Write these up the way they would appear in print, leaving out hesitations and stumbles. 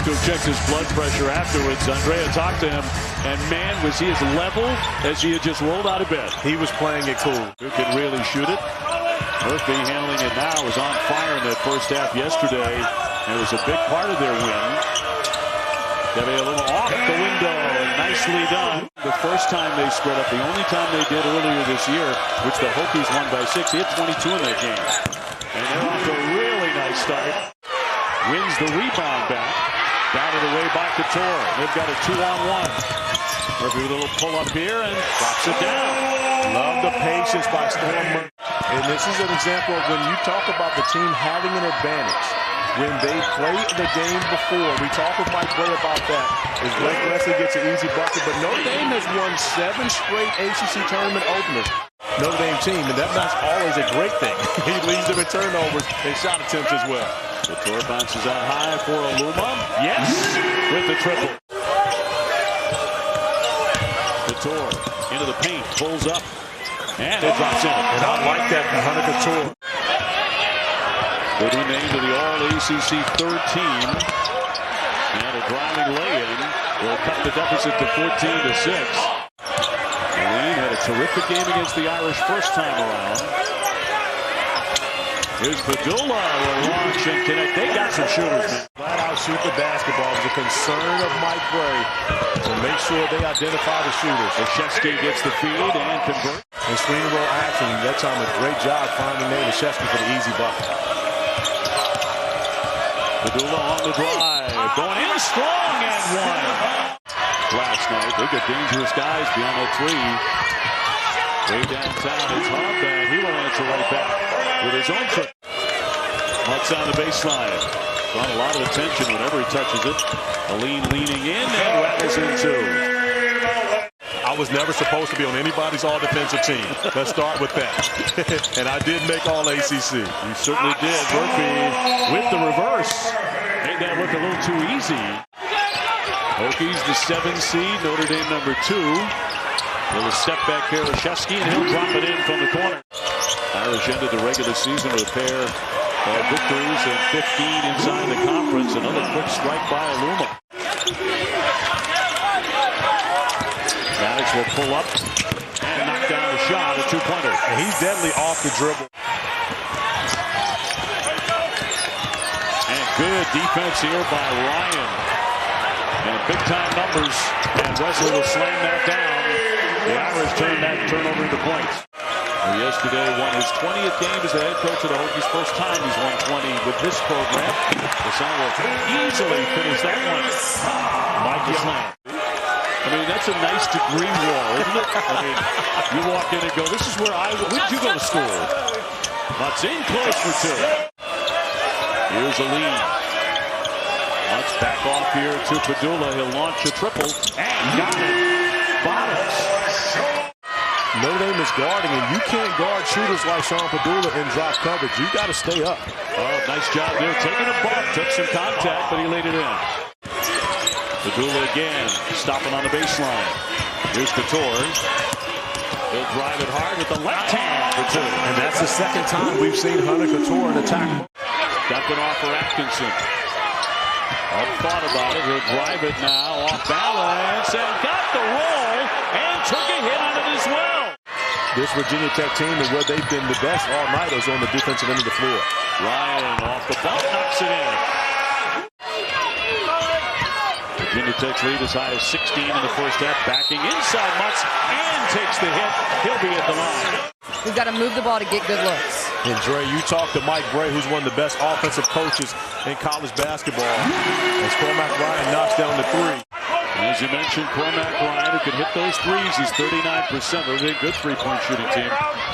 to have checked his blood pressure afterwards. Andrea talked to him, and man, was he as level as he had just rolled out of bed. He was playing it cool. Who could really shoot it? Murphy handling it now, was on fire in that first half yesterday. It was a big part of their win. Keve Aluma off the window, nicely done. The first time they spread up, the only time they did earlier this year, which the Hokies won by 6. He had 22 in that game. And they're off to a really nice start. Wins the rebound back. Batted away by Couture. They've got a 2-on-1. Murphy with a little pull up here and drops it down. Love the patience by Storm. And this is an example of when you talk about the team having an advantage. When they play the game before, we talked with Mike Bray about that. As Blake Wesley gets an easy bucket, but Notre Dame has won 7 straight ACC tournament openers. Notre Dame team, and that's not always a great thing. He leads them in turnovers and shot attempts as well. Couture bounces out high for Aluma. Yes, with the triple. Couture into the paint, pulls up, and it drops in. And I like that from Hunter Couture. They've been named to the All-ACC third team. And a driving lay-in will cut the deficit to 14-6. Lane had a terrific game against the Irish first time around. Here's Padula will launch and connect. They got some shooters. Flat out shoot the basketball is a concern of Mike Bray to make sure they identify the shooters. Olszewski gets the feed and converts. And screen and roll action. That time a great job finding Nate Olszewski for the easy bucket. Padula on the drive, going in strong and one. Last night, they got dangerous guys beyond that three. Way downtown, it's Hubb, and he will answer right back with his own trick. Mutts on the baseline. Drawn a lot of attention whenever he touches it. Aline leaning in and rattles in two. I was never supposed to be on anybody's all-defensive team. Let's start with that. And I did make All-ACC. You certainly did. Murphy with the reverse. Made that look a little too easy. Hokies the 7 seed. Notre Dame number 2. Little step back here, Olszewski, and he'll drop it in from the corner. Irish ended the regular season with a pair of victories and 15 inside the conference. Another quick strike by Aluma. Maddox will pull up and knock down the shot, a two-pointer. And he's deadly off the dribble. And good defense here by Ryan. And big-time numbers, and Wesley will slam that down. The Irish turn that turnover into points. Well, yesterday won his 20th game as the head coach of the Hokies. First time he's won 20 with this program. Hassan will easily finish that one. Mikey slam. I mean, that's a nice degree wall, isn't it? I mean, you walk in and go, this is where where did you go to school? Mutts in close for 2. Here's a lead. Mutts back off here to Padula. He'll launch a triple. And got it. Bottoms. Notre Dame is guarding, and you can't guard shooters like Sean Padula in drop coverage. You got to stay up. Oh, nice job there. Taking a bump. Took some contact, but he laid it in. Padula again, stopping on the baseline. Here's Couture. He'll drive it hard with the left hand for 2. And that's the second time we've seen Hunter Couture in attack. Dumping off for Atkinson. I've thought about it. He'll drive it now off balance and got the roll and took a hit on it as well. This Virginia Tech team is where they've been the best all-nighters on the defensive end of the floor. Ryan off the bump, knocks it in. Virginia Tech's lead as high as 16 in the first half. Backing inside Mutts and takes the hit. He'll be at the line. We've got to move the ball to get good looks. And Dre, you talk to Mike Bray, who's one of the best offensive coaches in college basketball. As Cormac Ryan knocks down the 3. As you mentioned, Cormac Ryan, who can hit those threes. He's 39%. They're a good three-point shooting team.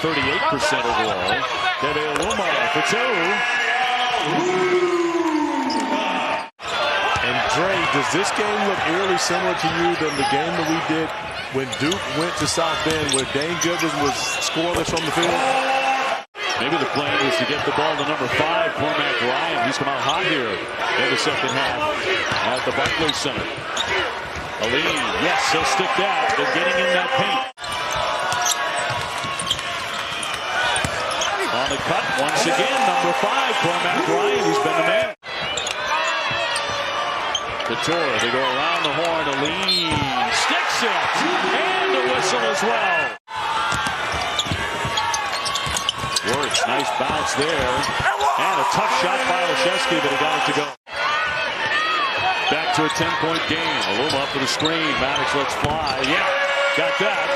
38% overall. Keve Aluma for 2. And Dre, does this game look eerily similar to you than the game that we did when Duke went to South Bend, where Dane Goodwin was scoreless on the field? Maybe the plan is to get the ball to number 5, Cormac Ryan. He's come out hot here in the second half at the Barclays Center. Aline, yes, he'll stick that. They're getting in that paint. On the cut, once again, number 5, Cormac Ryan. He's been the man. Couture, they go around the horn, a lean, sticks it, and a whistle as well. Works, nice bounce there, and a tough shot by Olszewski, but he got it to go. Back to a 10-point game. Aluma up for the screen. Maddox lets fly. Yeah, got that.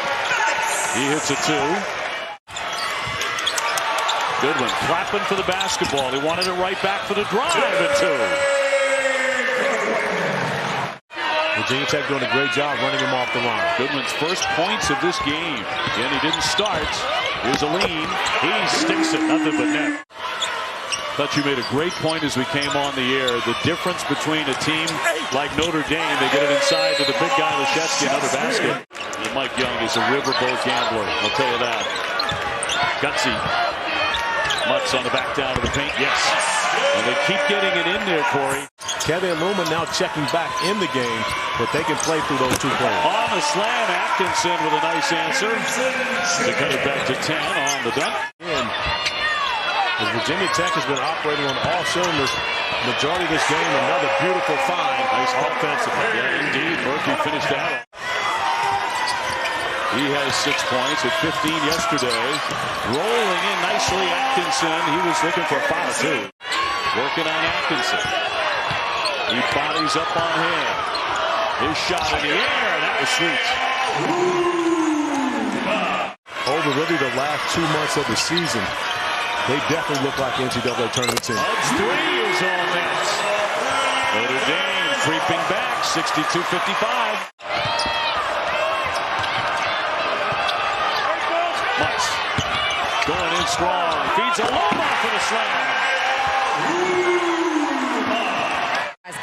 He hits a two. Goodwin clapping for the basketball. He wanted it right back for the drive and two. Virginia Tech doing a great job running him off the line. Goodwin's first points of this game. Again, he didn't start. Here's a lean. He sticks it. Nothing but net. Thought you made a great point as we came on the air. The difference between a team like Notre Dame, they get it inside to the big guy, Olszewski, another basket. And Mike Young is a riverboat gambler, I'll tell you that. Gutsy. Mutts on the back down to the paint, yes. And they keep getting it in there, Corey. Keve Aluma now checking back in the game, but they can play through those two players. On the slam, Atkinson with a nice answer. They cut it back to 10 on the dunk. As Virginia Tech has been operating on all cylinders majority of this game, another beautiful find. Nice offensive. Yeah, indeed. Murphy finished out. He has 6 points at 15 yesterday. Rolling in nicely, Atkinson. He was looking for a foul, too. Working on Atkinson. He bodies up on him. His shot in the air. That was sweet. Over really the last 2 months of the season, they definitely look like NCAA tournament team. Hubb's three is all net. Notre Dame creeping back, 62-55. Mutts going in strong. Feeds Aluma for the slam.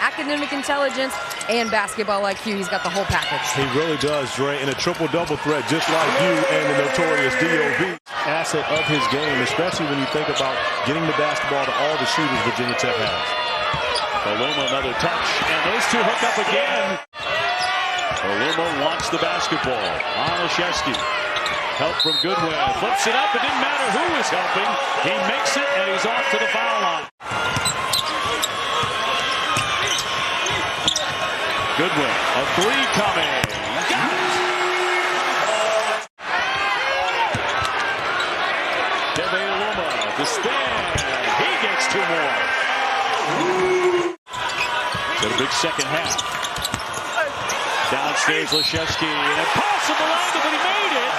Academic intelligence and basketball IQ. He's got the whole package. He really does, Dre, in a triple-double threat, just like you and the notorious DOB. Asset of his game, especially when you think about getting the basketball to all the shooters Virginia Tech has. Aluma another touch, and those two hook up again. Aluma wants the basketball. Olszewski. Help from Goodwin. Flips it up. It didn't matter who was helping. He makes it, and he's off to the foul line. Goodwin, a three coming. Got it! Keve Aluma, the spin. He gets two more. Got a big second half. Downstairs, Olszewski. An impossible angle, but he made it.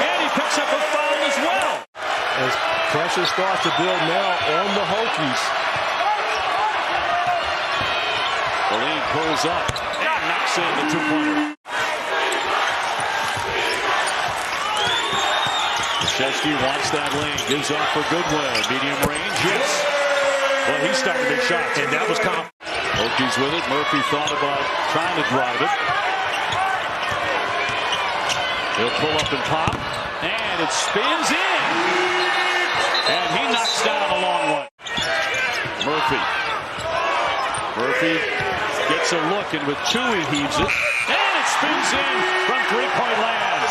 And he picks up a foul as well. As pressure starts to build now on the Hokies. The lead pulls up. Knocks in the two-pointer. Olszewski wants that lane. Gives off for Goodwin. Medium range, yes. Well, he's starting to make shots. And that was confident. Hokies with it. Murphy thought about trying to drive it. He'll pull up and pop. And it spins in. And he knocks down a long one. Murphy gets a look, and with two he heaves it. And it spins in from three-point land.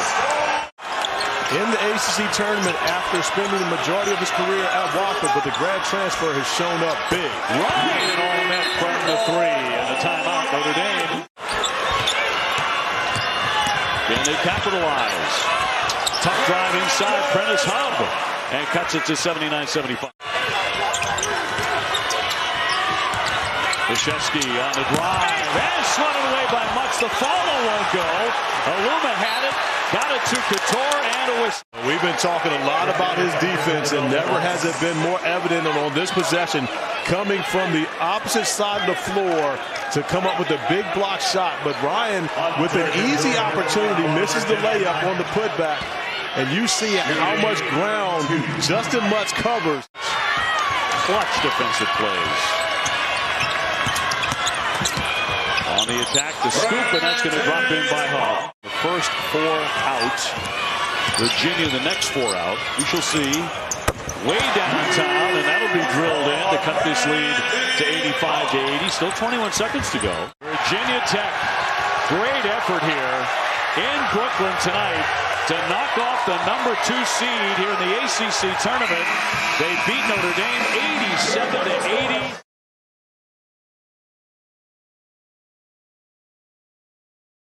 In the ACC tournament after spending the majority of his career at Wofford, but the grad transfer has shown up big. Ryan all net from the three, and the timeout, Notre Dame. Can they capitalize? Tough drive inside, Prentiss Hubb, and cuts it to 79-75. Olszewski on the drive, and swatted away by Mutts. The follow won't go. Aluma had it, got it to Couture, and a whistle. We've been talking a lot about his defense, and never has it been more evident on this possession, coming from the opposite side of the floor to come up with a big block shot. But Ryan, with an easy opportunity, misses the layup on the putback, and you see how much ground Justyn Mutts covers. Clutch defensive plays. On the attack, the scoop, and that's going to drop in by Hubb. The first four out. Virginia, the next four out. We shall see. Way downtown, and that'll be drilled in to cut this lead to 85-80. Still 21 seconds to go. Virginia Tech, great effort here in Brooklyn tonight to knock off the number 2 seed here in the ACC tournament. They beat Notre Dame 87-80.